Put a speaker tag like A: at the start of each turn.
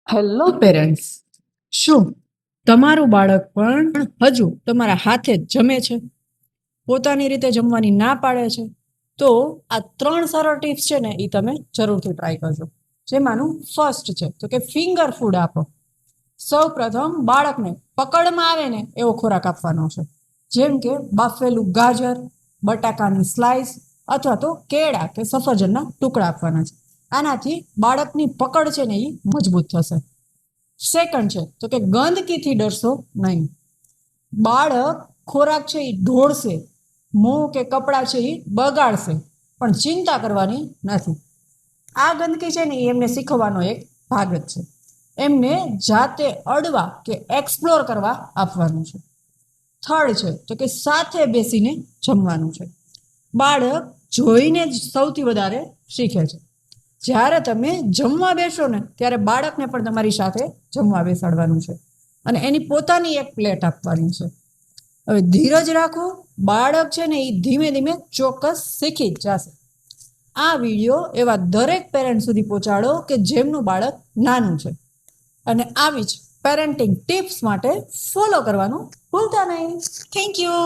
A: Hello parents, શું તમારું બાળક પણ હજુ તમારા હાથે જ જમે છે, પોતાની રીતે જમવાની ના પાડે છે? તો આ 3 સરળ ટિપ્સ છે ને એ તમે જરૂરથી ટ્રાય કરજો. જેમાંનું ફર્સ્ટ છે તો કે ફિંગર ફૂડ આપો. સૌ પ્રથમ બાળકને પકડમાં આવે ને એવો ખોરાક આપવાનો છે, જેમ કે બાફેલું ગાજર, બટાકાની સ્લાઇસ અથવા તો કેળા કે સફરજનના ટુકડા આપવાના છે. આનાથી બાળકની પકડ છે ને એ મજબૂત થશે. સેકન્ડ છે તો કે ગંદકીથી ડરશો નહીં. બાળક ખોરાક છે એ ઢોળશે, મોં કે કપડાં છે એ બગાડશે, પણ ચિંતા કરવાની નથી. આ ગંદકી છે ને એ એમને શીખવવાનો એક ભાગ જ છે. એમને જાતે અડવા કે એક્સપ્લોર કરવા આપવાનું છે. થર્ડ છે તો કે સાથે બેસીને જમવાનું છે. બાળક જોઈને જ સૌથી વધારે શીખે છે. જ્યારે તમે જમવા બેસો ને ત્યારે બાળકને પણ તમારી સાથે જમવા બેસાડવાનું છે અને એની પોતાની એક પ્લેટ આપવાની છે. હવે ધીરજ રાખો, બાળક છે ને એ ધીમે ધીમે ચોક્કસ શીખી જ જશે. આ વિડીયો એવા દરેક પેરેન્ટ સુધી પહોંચાડો કે જેમનું બાળક નાનું છે, અને આવી જ પેરેન્ટિંગ ટિપ્સ માટે ફોલો કરવાનું ભૂલતા નહીં. Thank you.